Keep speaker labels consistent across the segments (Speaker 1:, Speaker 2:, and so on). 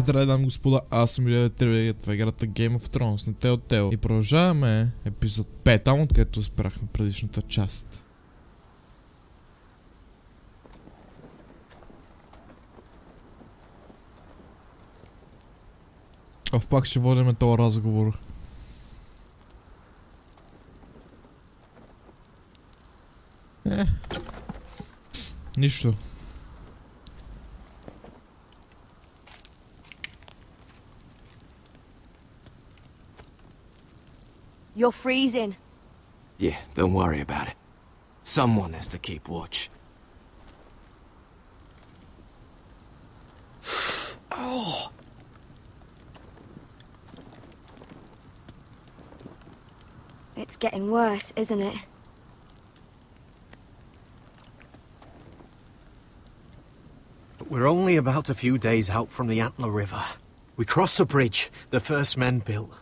Speaker 1: Здравей, дами и господа, аз съм Гладиатор, това е играта Game of Thrones на Telltale и продължаваме епизод 5, там откъдето спрахме предишната част. Пак ще водим този разговор. Нищо.
Speaker 2: You're freezing.
Speaker 3: Yeah, don't worry about it. Someone has to keep watch. Oh.
Speaker 2: It's getting worse, isn't it?
Speaker 3: We're only about a few days out from the Antler River. We cross a bridge the first men built.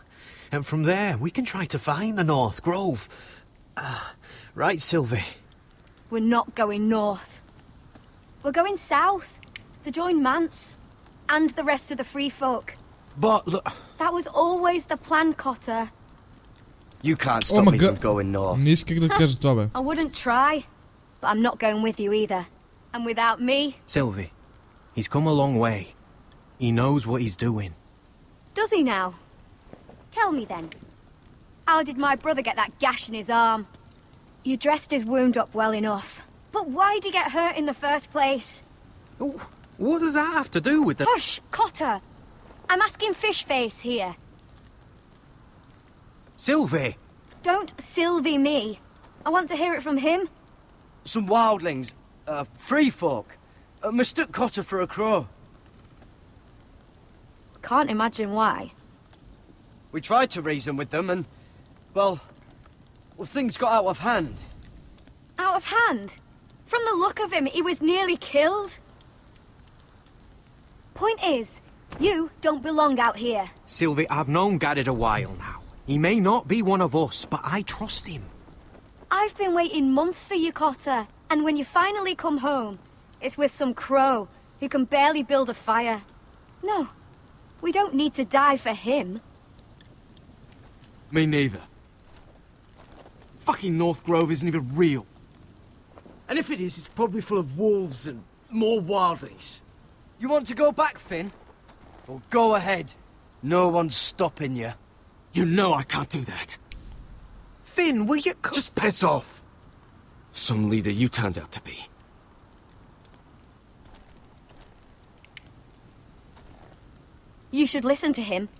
Speaker 3: And from there, we can try to find the North Grove. Right, Sylvie?
Speaker 2: We're not going north. We're going south, to join Mance, and the rest of the free folk.
Speaker 3: But look...
Speaker 2: That was always the plan, Cotter.
Speaker 4: You can't stop me from going north.
Speaker 1: Не исках да кажа това, бе.
Speaker 2: I wouldn't try, but I'm not going with you either. And without me...
Speaker 3: Sylvie, he's come a long way. He knows what he's doing.
Speaker 2: Does he now? Tell me then, how did my brother get that gash in his arm? You dressed his wound up well enough, but why did he get hurt in the first place?
Speaker 3: What does that have to do with the...
Speaker 2: Hush, Cotter! I'm asking Fishface here.
Speaker 3: Sylvie!
Speaker 2: Don't Sylvie me. I want to hear it from him.
Speaker 4: Some wildlings, free folk, mistook Cotter for a crow.
Speaker 2: Can't imagine why.
Speaker 4: We tried to reason with them and, well, things got out of hand.
Speaker 2: Out of hand? From the look of him, he was nearly killed. Point is, you don't belong out here.
Speaker 3: Sylvie, I've known Garrett a while now. He may not be one of us, but I trust him.
Speaker 2: I've been waiting months for you, Cotter, and when you finally come home, it's with some crow who can barely build a fire. No, we don't need to die for him.
Speaker 3: Me neither. Fucking North Grove isn't even real.
Speaker 4: And if it is, it's probably full of wolves and more wildlings. You want to go back, Finn? Well, go ahead. No one's stopping you.
Speaker 3: You know I can't do that. Finn, will you... Just piss off. Some leader you turned out to be.
Speaker 2: You should listen to him.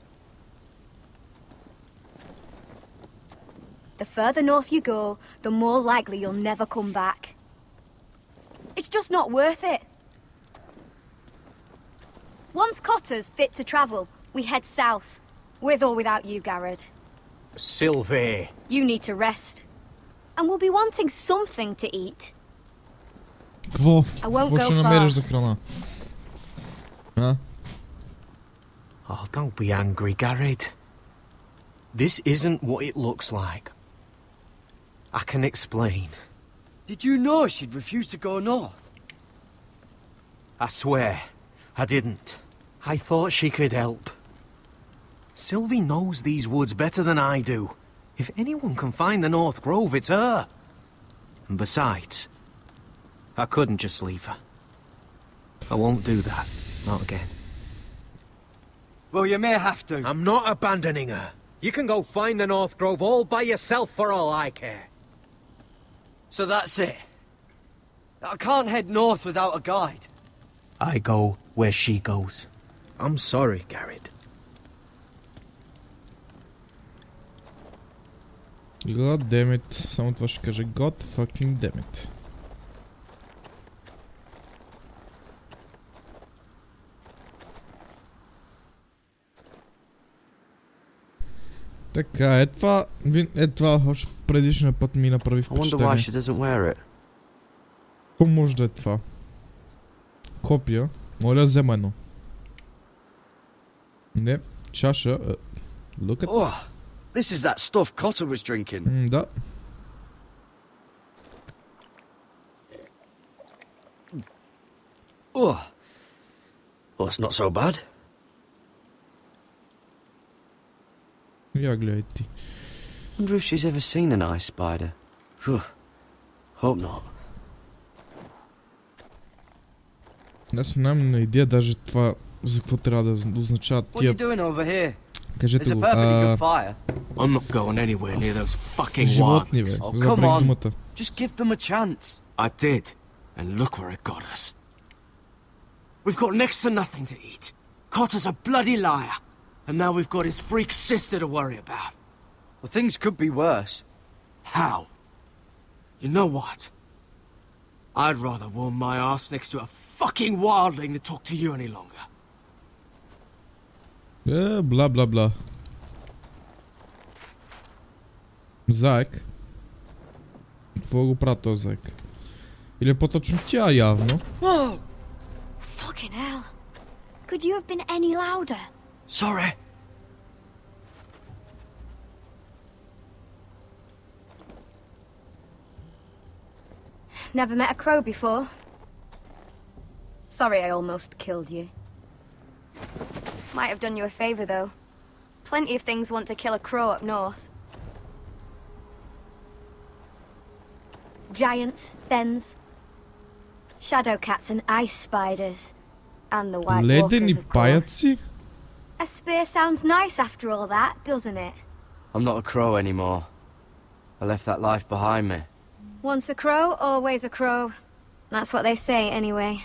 Speaker 2: The further north you go, the more likely you'll never come back. It's just not worth it. Once Cotter's fit to travel, we head south. With or without you, Garrett.
Speaker 3: Sylvie.
Speaker 2: You need to rest. And we'll be wanting something to eat.
Speaker 1: Какво?
Speaker 2: I won't
Speaker 1: Какво ще
Speaker 2: go
Speaker 1: намериш
Speaker 2: far.
Speaker 1: за храна? А?
Speaker 3: Oh, don't be angry, Garrett. This isn't what it looks like. I can explain.
Speaker 4: Did you know she'd refuse to go north?
Speaker 3: I swear, I didn't. I thought she could help. Sylvie knows these woods better than I do. If anyone can find the North Grove, it's her. And besides, I couldn't just leave her. I won't do that. Not again.
Speaker 4: Well, you may have to.
Speaker 3: I'm not abandoning her. You can go find the North Grove all by yourself for all I care.
Speaker 4: So that's it. I can't head north without a guide.
Speaker 3: I go where she goes. I'm sorry, Garrett.
Speaker 1: God damn it. Само това ще кажа. God fucking damn it. Така, това още предишния път ми направи впечатление. Какво може да е това? Копия. Моля, взема едно. Не, чаша. Look at...
Speaker 4: Oh, this is that stuff Cotter was drinking.
Speaker 1: Да.
Speaker 4: Oh. Well, it's not so bad.
Speaker 1: Я гледай ти.
Speaker 4: Wonder if she's ever seen an ice spider. Hope not.
Speaker 1: Аз нямам на идея даже това за какво трябва да означават тия... Кажете го.
Speaker 3: I'm not going anywhere near those fucking
Speaker 1: животни, бе. Забравих думата.
Speaker 4: Just give them a chance.
Speaker 3: I did, and look where it got us. We've got next to nothing to eat. Cotter's a bloody liar, and now we've got his freak sister to worry about.
Speaker 4: Well, things could be worse.
Speaker 3: How? You know what? I'd rather warm my ass next to a fucking wildling than talk to you any longer.
Speaker 1: Бла бла бла. Заек. Какво го прави този заек? Или по-точно тя явно.
Speaker 2: Whoa! Fucking hell. Could you have been any louder?
Speaker 4: Sorry.
Speaker 2: Never met a crow before. Sorry I almost killed you. Might have done you a favor though. Plenty of things want to kill a crow up north. Giants, thens, shadow cats and ice spiders. And the white
Speaker 1: Ледени
Speaker 2: walkers, of course.
Speaker 1: паяци?
Speaker 2: A spear sounds nice after all that, doesn't it?
Speaker 4: I'm not a crow anymore. I left that life behind me.
Speaker 2: Once a crow, always a crow. That's what they say anyway.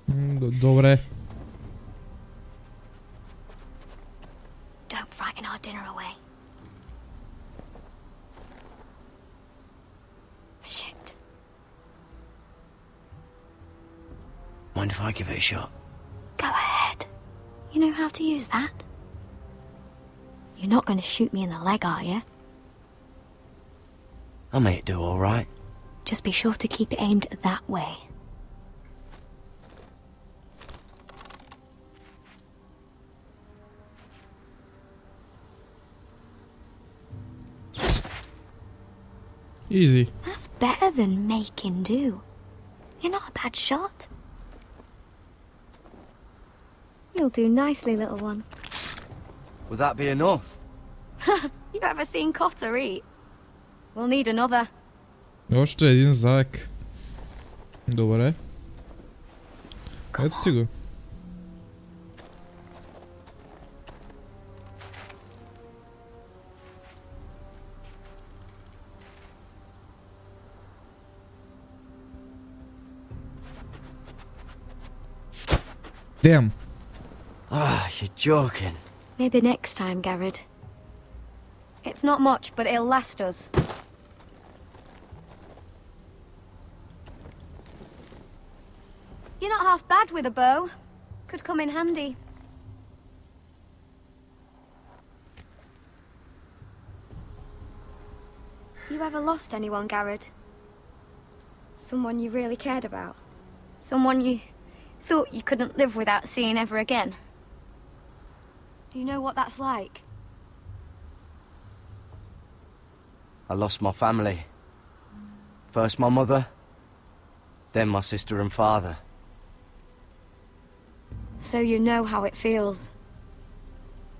Speaker 1: Добре.
Speaker 2: Don't frighten our dinner away. Shit.
Speaker 4: Mind if I give it a shot?
Speaker 2: Go ahead. You know how to use that? You're not going to shoot me in the leg, are you?
Speaker 4: I may do all right.
Speaker 2: Just be sure to keep it aimed that way.
Speaker 1: Easy.
Speaker 2: That's better than making do. You're not a bad shot. You'll do nicely, little one.
Speaker 4: Would that be enough?
Speaker 2: You ever seen Cotter eat? We'll need another.
Speaker 1: Още един заек. Добре. Ето ти го. Damn.
Speaker 4: Ah, you're joking.
Speaker 2: Maybe next time, Garrod. It's not much, but it'll last us. You're not half bad with a bow. Could come in handy. You ever lost anyone, Garrod? Someone you really cared about? Someone you thought you couldn't live without seeing ever again? Do you know what that's like?
Speaker 4: I lost my family. First my mother, then my sister and father.
Speaker 2: So you know how it feels.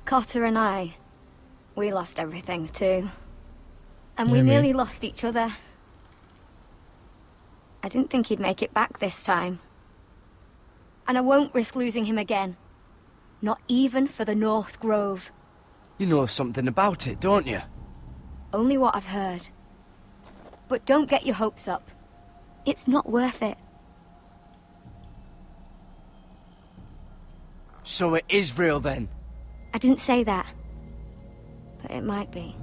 Speaker 2: Cotter and I, we lost everything too. And we nearly lost each other. I didn't think he'd make it back this time. And I won't risk losing him again. Not even for the North Grove.
Speaker 4: You know something about it, don't you?
Speaker 2: Only what I've heard. But don't get your hopes up. It's not worth it.
Speaker 4: So it is real then?
Speaker 2: I didn't say that. But it might be.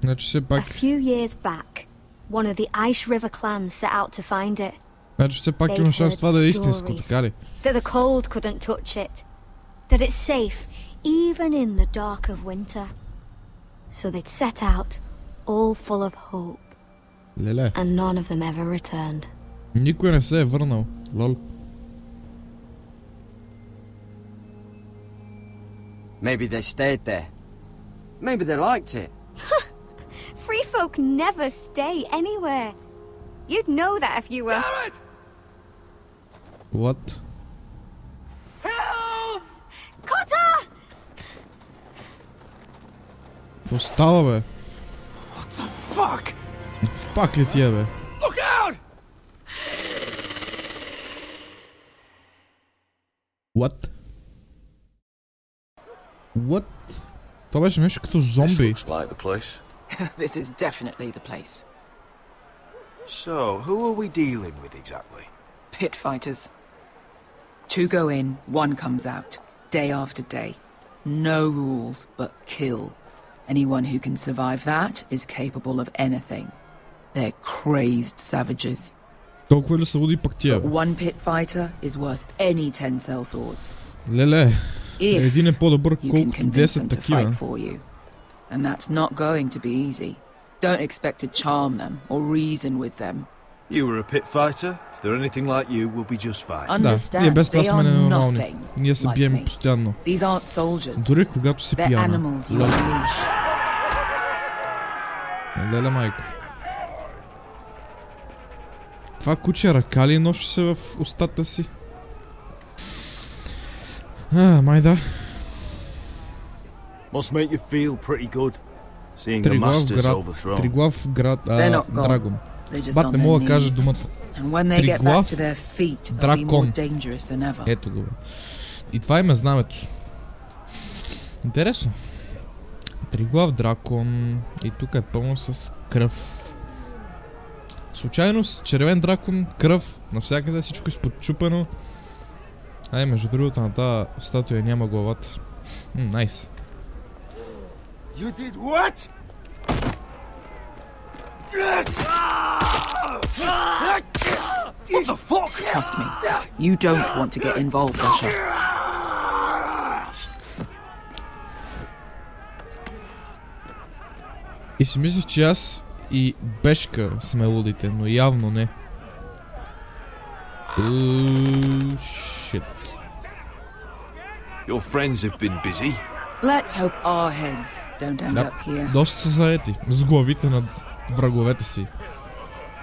Speaker 1: Значи все пак...
Speaker 2: A few years back, one of the Ice River clans set out to find it.
Speaker 1: Значи все пак има шанс това да е истинско, така ли?
Speaker 2: That the cold couldn't touch it. That it's safe, even in the dark of winter. So they'd set out, all full of hope.
Speaker 1: Леле.
Speaker 2: And none of them ever returned.
Speaker 1: Никой не се е върнал. Лол.
Speaker 4: Maybe they stayed there. Maybe they liked it.
Speaker 2: Free folk never stay anywhere. You'd know that if you were...
Speaker 3: Damn it!
Speaker 1: What?
Speaker 3: Help!
Speaker 2: Cotter!
Speaker 1: Какво става, бе?
Speaker 3: What the fuck?
Speaker 1: Пак ли тия, бе?
Speaker 3: Look out!
Speaker 1: What? What? Това беше нещо като зомби.
Speaker 5: This looks like the place.
Speaker 6: This is definitely the place.
Speaker 5: So, who are we dealing with exactly?
Speaker 6: Pit fighters. 2 go in, 1 comes out. Day after day. No rules, but kill. Anyone who can survive that is capable of anything. They're crazed savages.
Speaker 1: Толкова ли са луди пак тия, бе?
Speaker 6: One pit fighter is worth any 10 cell swords.
Speaker 1: Леле.
Speaker 6: If
Speaker 1: Един е по-добър,
Speaker 6: you can
Speaker 1: колкото
Speaker 6: convince
Speaker 1: 10
Speaker 6: them to
Speaker 1: такива.
Speaker 6: fight for you. And that's not going to be easy. Don't expect to charm them or reason with them.
Speaker 5: You were a pit fighter. If they're anything like you, we'll be just fine.
Speaker 1: Да,
Speaker 6: Understand,
Speaker 1: ние без това
Speaker 6: they
Speaker 1: сме
Speaker 6: are
Speaker 1: ненормални.
Speaker 6: nothing
Speaker 1: Ние се
Speaker 6: like
Speaker 1: бием
Speaker 6: me.
Speaker 1: постоянно.
Speaker 6: These aren't soldiers.
Speaker 1: Дори когато си
Speaker 6: They're
Speaker 1: пияна.
Speaker 6: animals you
Speaker 1: Леле.
Speaker 6: unleash.
Speaker 1: Леле, майко. Това куче ръка ли носи се в устата си? Май да.
Speaker 5: Must make you feel pretty good, seeing the masters overthrown.
Speaker 1: Триглав град,
Speaker 6: They're not gone.
Speaker 1: драгон.
Speaker 6: They're just
Speaker 1: Бат,
Speaker 6: on
Speaker 1: не
Speaker 6: their
Speaker 1: мога да кажа
Speaker 6: knees.
Speaker 1: думата.
Speaker 6: And when they get back
Speaker 1: Триглав
Speaker 6: to their feet, they'll be
Speaker 1: дракон.
Speaker 6: more dangerous than ever.
Speaker 1: Ето го, бе. И това им е знамето. Интересно. Триглав дракон. И тук е пълно с кръв. Случайно с червен дракон, кръв, навсякъде всичко изподчупено. Ай, между другото на тази статуя няма главата. Найс.
Speaker 3: You did what? What the fuck?
Speaker 6: Trust me, you don't want to get involved, Usher.
Speaker 1: И си мислих, че аз и Бешка сме лудите, но явно не. Shit.
Speaker 5: Your friends have been busy.
Speaker 6: Let's hope our heads don't end
Speaker 1: Да,
Speaker 6: up here.
Speaker 1: доста са заети с главите на враговете си.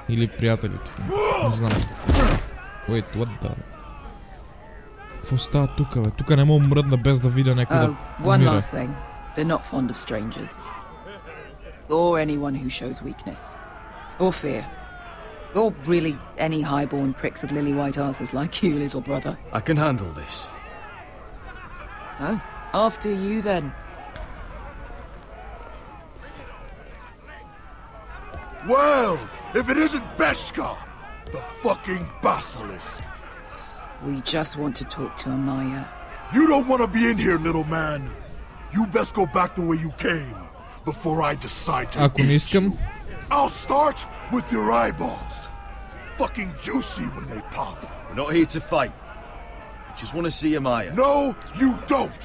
Speaker 1: Или приятелите. Не знам. Wait, what the... Какво става тука, бе? Тука не мога мръдна без да видя някой да
Speaker 6: Oh, one
Speaker 1: умира.
Speaker 6: last thing. They're not fond of strangers. Or anyone who shows weakness. Or fear. Or really any highborn pricks with lily white asses like you, little brother.
Speaker 5: I can handle this.
Speaker 6: Oh, after you then.
Speaker 7: Well, if it isn't Beskha, the fucking basilisk.
Speaker 6: We just want to talk to Amaya.
Speaker 7: You don't want to be in here, little man. You best go back the way you came before I decide to
Speaker 1: Ако не
Speaker 7: eat
Speaker 1: искам...
Speaker 7: you. I'll start with your eyeballs. Fucking juicy when they pop.
Speaker 5: We're not here to fight. We just want to see Amaya.
Speaker 7: No, you don't.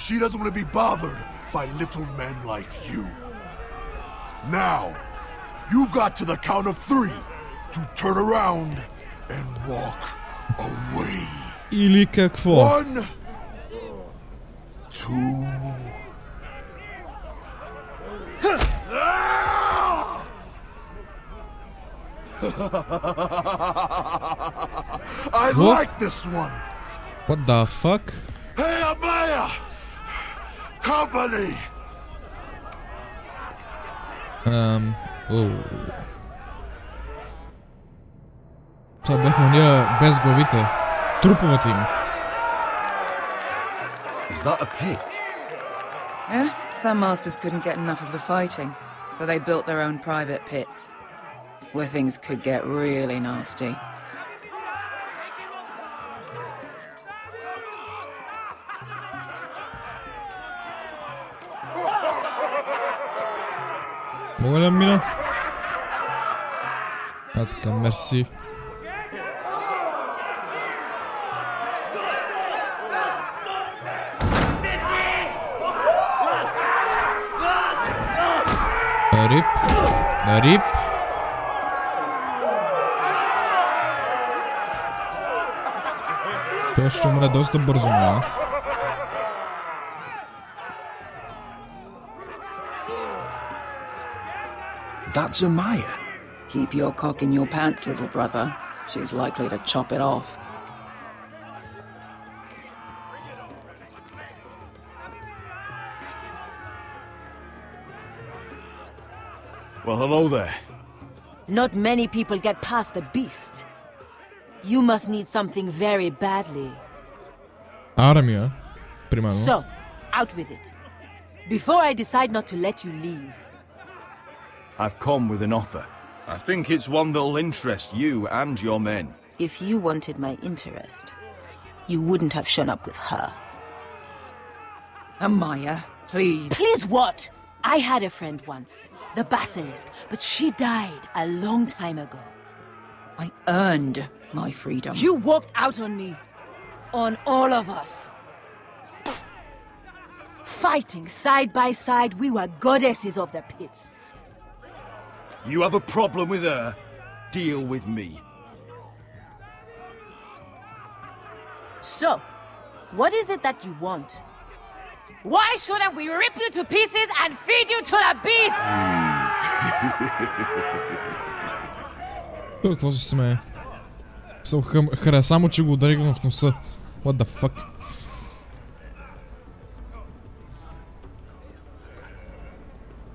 Speaker 7: She doesn't want to be bothered by little men like you. Now, you've got to the count of 3 to turn around and walk away.
Speaker 1: Или какво?
Speaker 7: 1, 2. I like this one.
Speaker 1: What the fuck?
Speaker 7: Hey, Amaya! Company!
Speaker 1: Това бяха уния без главите. Труповете им.
Speaker 5: Is that a pit?
Speaker 6: Yeah, some masters couldn't get enough of the fighting, so they built their own private pits, where things could get really nasty.
Speaker 1: Мога ли да мина? А така, мерси. Рип. Рип. Той ще умре доста бързо, ма.
Speaker 5: That's Amaya.
Speaker 6: Keep your cock in your pants, little brother. She's likely to chop it off.
Speaker 5: Well, hello there.
Speaker 8: Not many people get past the beast. You must need something very badly.
Speaker 1: Армия, примерно.
Speaker 8: So, out with it. Before I decide not to let you leave.
Speaker 5: I've come with an offer. I think it's one that'll interest you and your men.
Speaker 8: If you wanted my interest, you wouldn't have shown up with her.
Speaker 6: Amaya, please.
Speaker 8: Please what? I had a friend once, the Basilisk, but she died a long time ago.
Speaker 6: I earned my freedom.
Speaker 8: You walked out on me. On all of us. Fighting side by side, we were goddesses of the pits.
Speaker 5: You have a problem with her? Deal with me.
Speaker 8: So, what is it that you want? Why shouldn't we rip you to pieces and feed you to the beast?
Speaker 1: Той какво се смее? Само че го ударих в носа. What the fuck?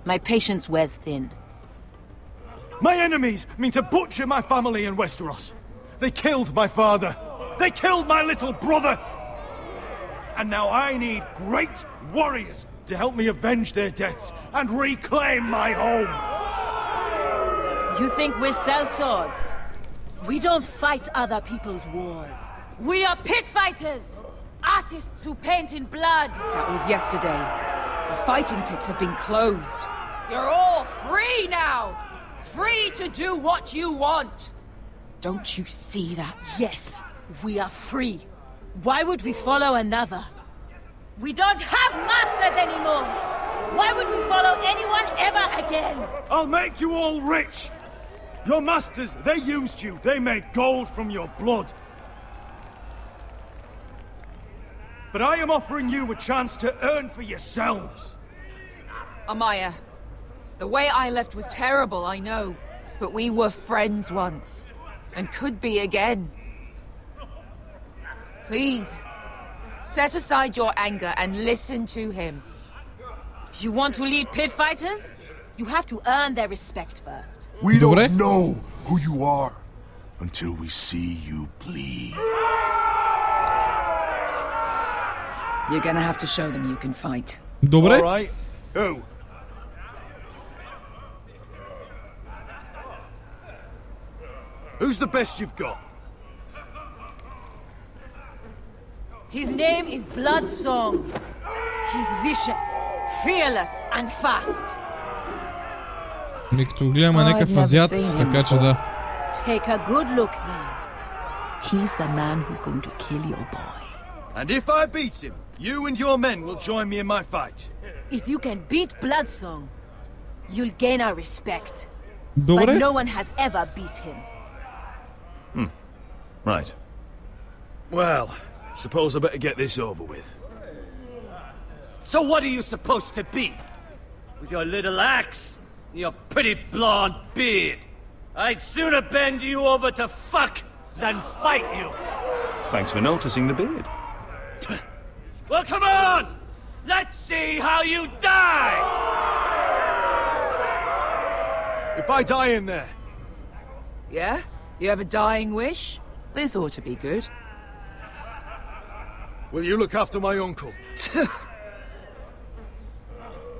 Speaker 8: My patience wears thin.
Speaker 5: My enemies mean to butcher my family in Westeros. They killed my father. They killed my little brother. And now I need great warriors to help me avenge their deaths and reclaim my home.
Speaker 8: You think we sell swords? We don't fight other people's wars. We are pit fighters! Artists who paint in blood!
Speaker 6: That was yesterday. The fighting pits have been closed. You're all free now! Free to do what you want! Don't you see that?
Speaker 8: Yes, we are free. Why would we follow another? We don't have masters anymore! Why would we follow anyone ever again?
Speaker 5: I'll make you all rich! Your masters, they used you. They made gold from your blood. But I am offering you a chance to earn for yourselves.
Speaker 6: Amaya, the way I left was terrible, I know. But we were friends once. And could be again. Please, set aside your anger and listen to him.
Speaker 8: You want to lead pit fighters? You have to earn their respect first.
Speaker 7: We don't know who you are until we see you bleed.
Speaker 6: You're gonna have to show them you can fight.
Speaker 1: Добре.
Speaker 5: All right. Who? Who's the best you've got?
Speaker 8: His name is Bloodsong. He's vicious, fearless and fast.
Speaker 1: Като гледам някакъв азиат, така че да.
Speaker 8: Take a good look then. He's the man who's going to kill your boy.
Speaker 5: And if I beat him, you and your men will join me in my fight.
Speaker 8: If you can beat Bloodsong, you'll gain our respect.
Speaker 1: Добре.
Speaker 8: But no one has ever beat him.
Speaker 5: Right. Well, suppose I better get this over with.
Speaker 4: So what are you supposed to be? With your little axe? Your pretty blonde beard? I'd sooner bend you over to fuck than fight you.
Speaker 5: Thanks for noticing the beard.
Speaker 4: Well, come on! Let's see how you die!
Speaker 5: If I die in there,
Speaker 6: Yeah? You have a dying wish? This ought to be good.
Speaker 5: will you look after my uncle?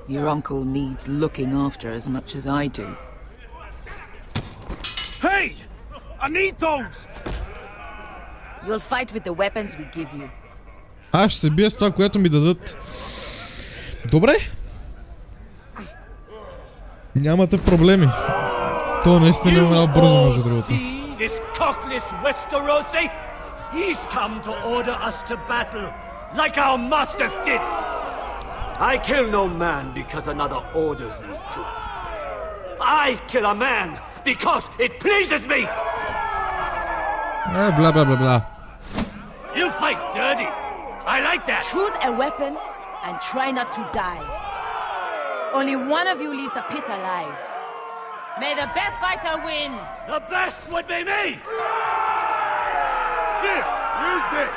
Speaker 6: Your uncle needs looking after as much as I do.
Speaker 5: Hey! I need those!
Speaker 8: You'll fight with the weapons we give you.
Speaker 1: Аз ще се бия с това, което ми дадат. Добре. Нямате проблеми. То наистина е много бързо, между другото.
Speaker 4: This cockless Westerosi? He's come to order us to battle, like our masters did. I kill no man because another orders me to. I kill a man because it pleases me.
Speaker 1: Blah blah blah blah.
Speaker 4: You fight dirty. I like that.
Speaker 8: Choose a weapon and try not to die. Only one of you leaves the pit alive. May the best fighter win.
Speaker 4: The best would be me.
Speaker 5: Here, use this.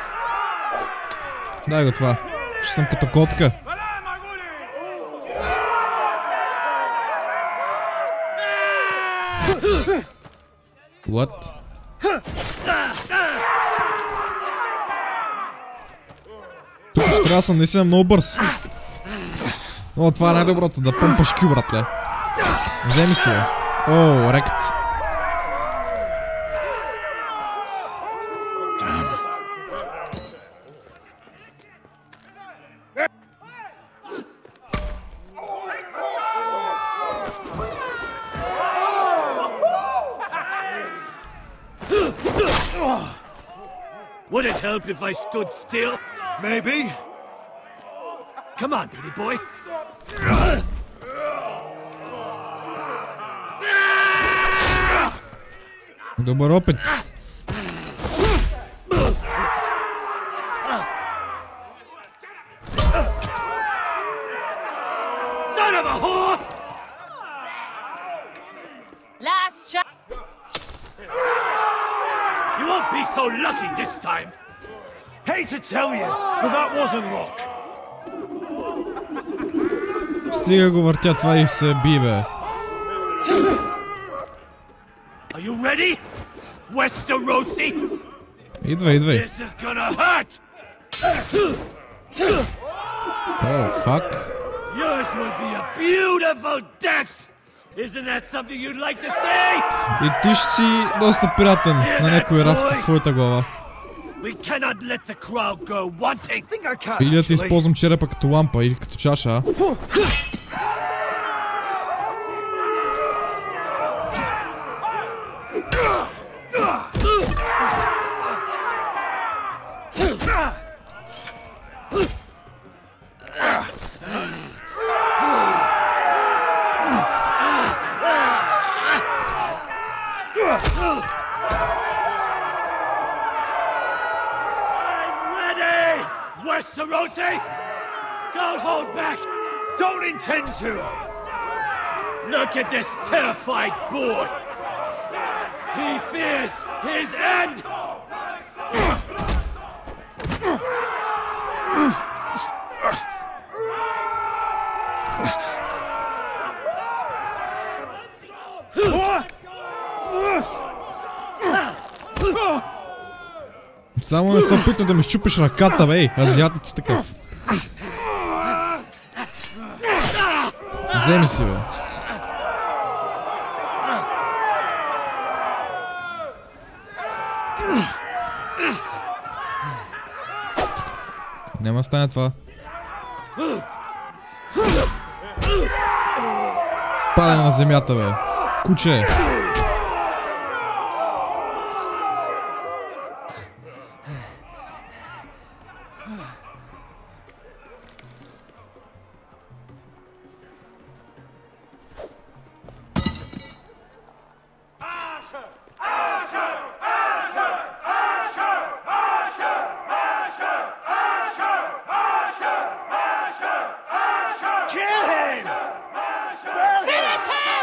Speaker 1: Дай го това. Ще съм като котка. What? Тук ще трябва да съм наистина много бърз. О, това е най-доброто, да пъмпаш кю, братле. Вземи си я. О, рект.
Speaker 4: Would it help if I stood still?
Speaker 5: Maybe.
Speaker 4: Come on, pretty boy.
Speaker 1: Добър опит.
Speaker 4: Son of a whore!
Speaker 8: Last shot.
Speaker 4: You won't be so lucky this time.
Speaker 5: Hate to tell you, but that wasn't luck.
Speaker 1: Стига го въртя това и се би, бе.
Speaker 4: Are you ready? Westerosi?
Speaker 1: Идвай, идвай.
Speaker 4: This is gonna hurt!
Speaker 1: О, фак.
Speaker 4: Yours will be a beautiful death! Isn't that something you'd like to say?
Speaker 1: И ти ще си доста приятен на някой рафт с твоята глава.
Speaker 4: We cannot let the crowd go wanting.
Speaker 5: Think I can.
Speaker 1: Или да ти използвам черепа като лампа или като чаша, а?
Speaker 4: Westerosi! Don't hold back!
Speaker 5: Don't intend to!
Speaker 4: Look at this terrified boy! He fears his end!
Speaker 1: Само не се опитва да ми щупиш ръката, бей, азиатици такъв. Вземи си, бе. Няма да стане това. Падай на земята, бе. Куче.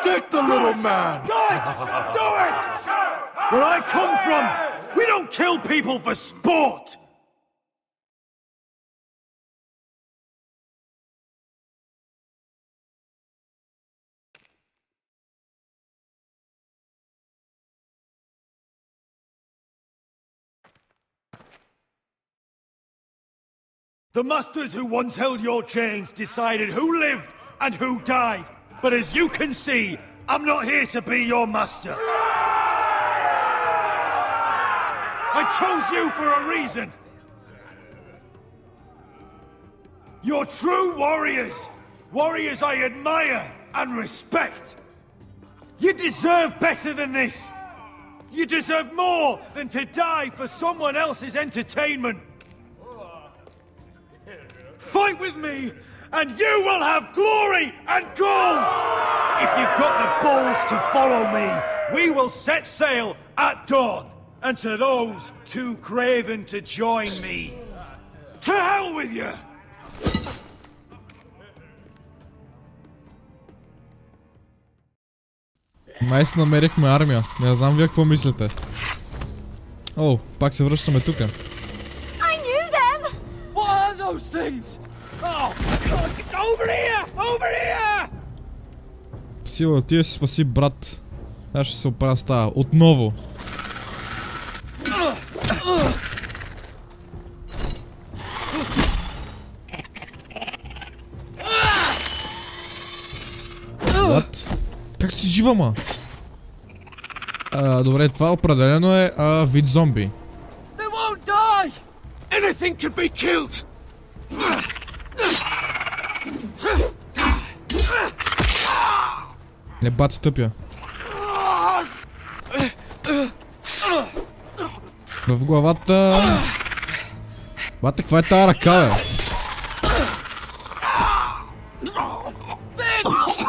Speaker 7: Stick the little man!
Speaker 5: Do it! Do it! Where I come from, we don't kill people for sport! The masters who once held your chains decided who lived and who died. But as you can see, I'm not here to be your master. I chose you for a reason. You're true warriors. Warriors I admire and respect. You deserve better than this. You deserve more than to die for someone else's entertainment. Fight with me, and you will have glory and gold! If you've got the balls to follow me, we will set sail at dawn. And to those too craven to join me, to hell with you!
Speaker 1: Май си намерихме армия. Не знам вие какво мислите. О, пак се връщаме тука.
Speaker 2: I knew them!
Speaker 4: What are those things? Oh, God, over here! Over here!
Speaker 1: Сила, ти си спаси, брат. Аз ще се оправя с тая. Отново. What? Как си жива, ма? Добре, това определено е вид зомби.
Speaker 4: They won't die! Anything can be killed!
Speaker 1: Не бати тъпя. В главата... Бате, каква е тая ръка, бе?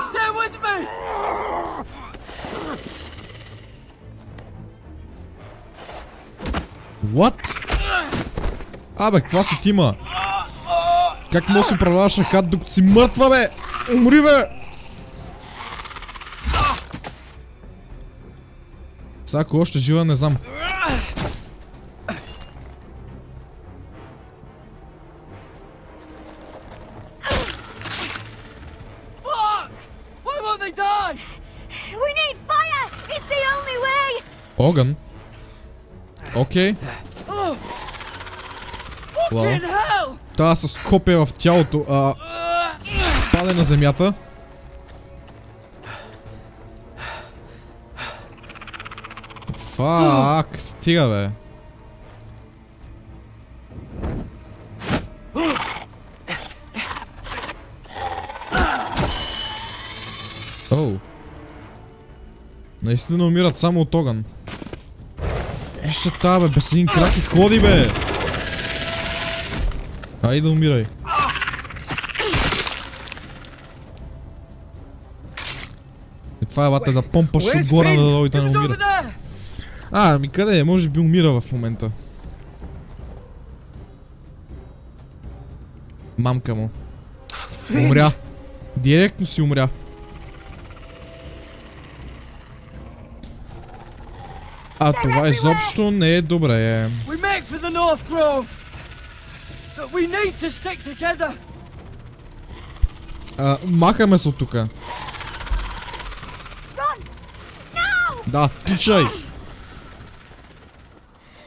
Speaker 4: Stay with me!
Speaker 1: What? Абе, каква си тима? Как може да се управляваш ръка, докато си мъртва, бе? Умри, бе! Сега, ако още жива, не знам. Огън? Окей. Та с копие в тялото, паде на земята. Фак, стига, бе. Оу. Наистина умират само от огън. Вижте тая, бе, без един крак и ходи, бе! Айде да умирай. И това е, бате, да помпаш отгоре надолу и да не умира. Ами къде е? Може би умира в момента. Мамка му. Умря. Директно си умря. А това изобщо не е добре. Махаме се от тука. Да, тичай!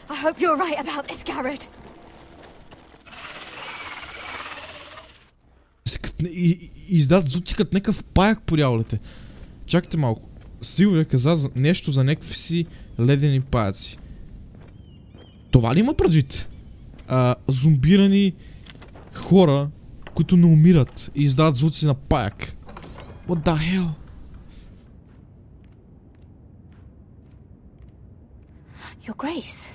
Speaker 2: I hope you're right about this, Garrett.
Speaker 1: Издат звуци като някакъв паяк по дяволите. Чакайте малко. Силвия каза нещо за някакви си ледени паяци. Това ли има предвид? Зомбирани хора, които не умират и издават звуци на паяк. What the hell?
Speaker 9: Your Grace.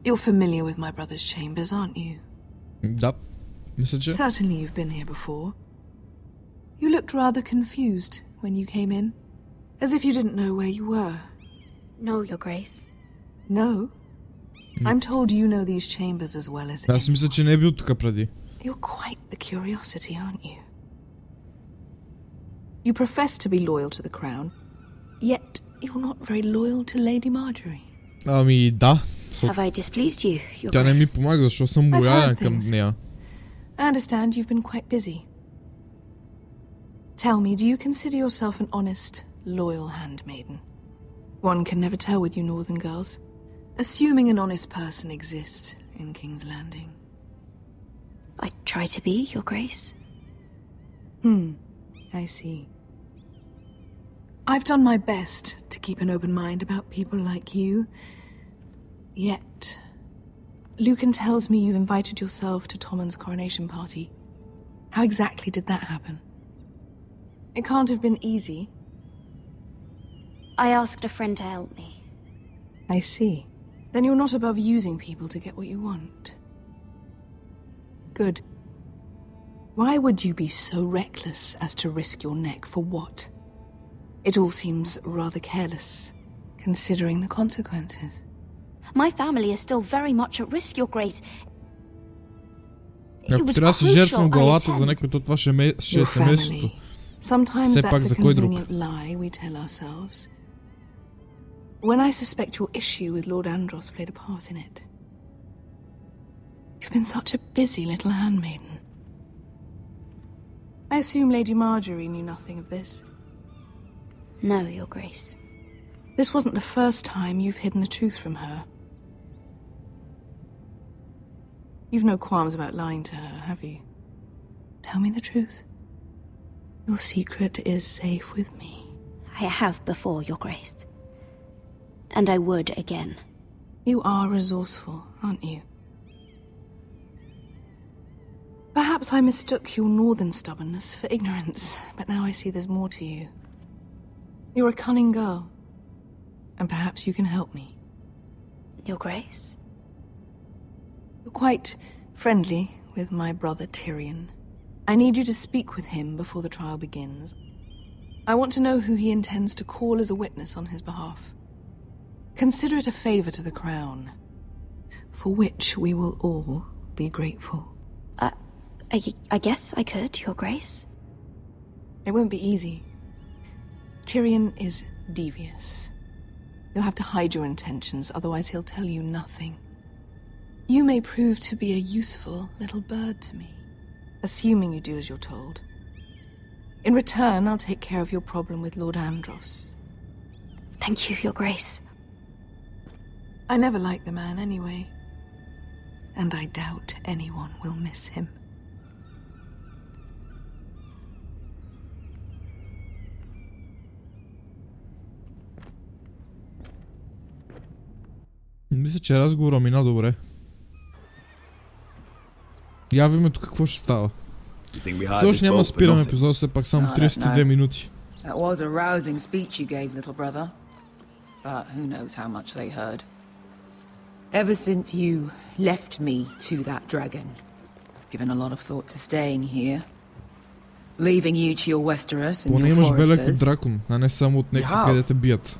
Speaker 9: You're familiar with my brother's chambers, aren't you?
Speaker 1: Да, мисля, че.
Speaker 9: Certainly you've been here before. You looked rather confused when you came in, as if you didn't know where you were.
Speaker 2: No, Your Grace.
Speaker 9: No? I'm told you know these chambers as well as
Speaker 1: Аз мисля, че не е бил тук преди.
Speaker 9: You're quite the curiosity, aren't you? You profess to be loyal to the crown, yet you're not very loyal to Lady Marjorie.
Speaker 1: Ами да.
Speaker 2: Have I displeased you, Your
Speaker 1: Тя не ми
Speaker 2: Grace?
Speaker 1: помага, защото съм лоялен към нея.
Speaker 9: I understand you've been quite busy. Tell me, do you consider yourself an honest, loyal handmaiden? One can never tell with you northern girls. Assuming an honest person exists in King's Landing.
Speaker 2: I try to be, Your Grace.
Speaker 9: I see. I've done my best to keep an open mind about people like you. Yet, Lucan tells me you invited yourself to Tommen's coronation party. How exactly did that happen? It can't have been easy.
Speaker 2: I asked a friend to help me.
Speaker 9: I see. Then you're not above using people to get what you want. Good. Why would you be so reckless as to risk your neck for what? It all seems rather careless, considering the consequences.
Speaker 2: My family is still very much at risk, Your Grace.
Speaker 1: Ако трябва да си жертвам главата за някой, то това ще е семейството. Все пак за кой друг?
Speaker 9: When I suspect your issue with Lord Andros played a part in it. You've been such a busy little handmaiden. I assume Lady Marjorie knew nothing of this.
Speaker 2: No, Your Grace.
Speaker 9: This wasn't the first time you've hidden the truth from her. You've no qualms about lying to her, have you? Tell me the truth. Your secret is safe with me.
Speaker 2: I have before, Your Grace. And I would again.
Speaker 9: You are resourceful, aren't you? Perhaps I mistook your northern stubbornness for ignorance, but now I see there's more to you. You're a cunning girl, and perhaps you can help me.
Speaker 2: Your Grace?
Speaker 9: You're quite friendly with my brother Tyrion. I need you to speak with him before the trial begins. I want to know who he intends to call as a witness on his behalf. Consider it a favor to the crown, for which we will all be grateful.
Speaker 2: I guess I could, Your Grace.
Speaker 9: It won't be easy. Tyrion is devious. You'll have to hide your intentions, otherwise he'll tell you nothing. You may prove to be a useful little bird to me, assuming you do as you're told. In return, I'll take care of your problem with Lord Andros.
Speaker 2: Thank you, Your Grace.
Speaker 9: I never liked the man anyway, and I doubt anyone will miss him.
Speaker 1: Мисля, че разговора мина добре. Я видим тук какво ще става. Все още няма да спирам епизода, все пак само 32 минути.
Speaker 6: That was a rousing speech you gave, little brother. But who knows how much they heard. Ever since you left me to that dragon, I've given a lot of thought to staying here. Leaving you to your Westeros and
Speaker 1: Поне
Speaker 6: your
Speaker 1: имаш белек от
Speaker 6: foresters.
Speaker 1: дракон, а не само от някакви, къде те бият.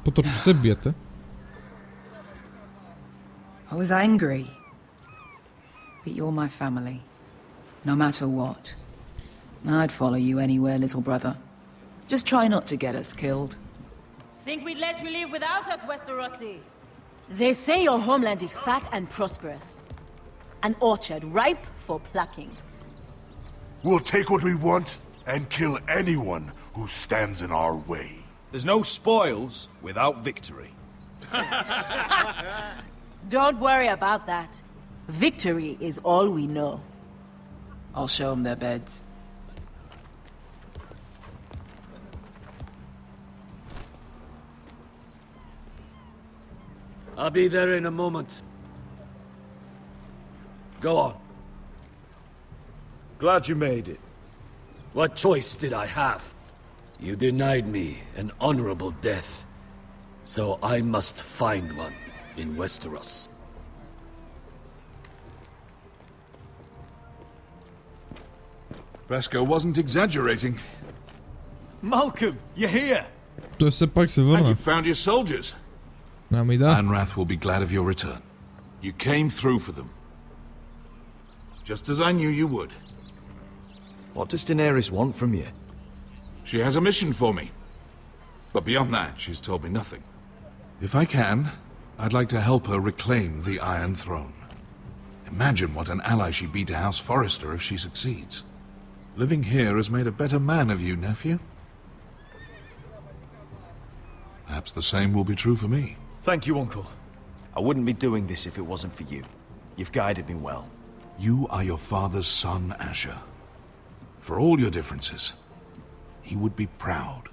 Speaker 1: По-точно се биете.
Speaker 6: I was angry. But you're my family. No matter what. I'd follow you anywhere, little brother. Just try not to get us killed.
Speaker 8: Think we'd let you live without us, Westerosi? They say your homeland is fat and prosperous. An orchard ripe for plucking.
Speaker 7: We'll take what we want and kill anyone who stands in our way.
Speaker 5: There's no spoils without victory.
Speaker 8: Don't worry about that. Victory is all we know.
Speaker 6: I'll show them their beds.
Speaker 4: I'll be there in a moment. Go on.
Speaker 5: Glad you made it.
Speaker 4: What choice did I have? You denied me an honorable death. So I must find one in Westeros.
Speaker 7: Beskar wasn't exaggerating.
Speaker 5: Malcolm, you're here!
Speaker 1: Той все пак се
Speaker 7: And
Speaker 1: върна.
Speaker 7: you found your soldiers.
Speaker 1: Ами да.
Speaker 7: Anrath will be glad of your return. You came through for them. Just as I knew you would.
Speaker 10: What does Daenerys want from you?
Speaker 7: She has a mission for me. But beyond that, she's told me nothing. If I can, I'd like to help her reclaim the Iron Throne. Imagine what an ally she'd be to House Forrester if she succeeds. Living here has made a better man of you, nephew. Perhaps the same will be true for me.
Speaker 10: Thank you, Uncle. I wouldn't be doing this if it wasn't for you. You've guided me well.
Speaker 7: You are your father's son, Asher. For all your differences, he would be proud.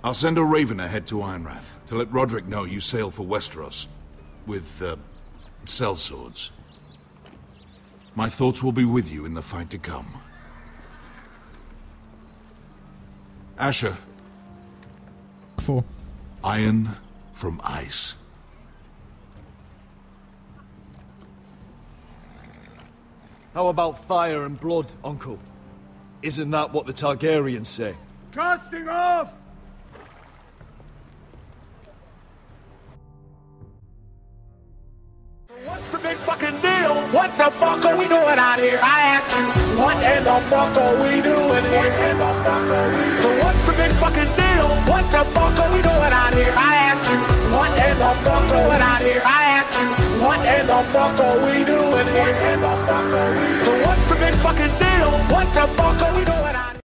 Speaker 7: I'll send a raven ahead to Ironrath to let Roderick know you sail for Westeros with, sellswords. My thoughts will be with you in the fight to come. Asher.
Speaker 1: Какво?
Speaker 7: Iron from ice.
Speaker 10: How about fire and blood, Uncle? Isn't that what the Targaryens say?
Speaker 5: Casting off!
Speaker 11: What's the big fucking deal? What the fuck are we doing out here? I ask you, what in the fuck are we doing here? So what's the big fucking deal? What the fuck are we doing out here? I ask you, what in the fuck are we doing out here?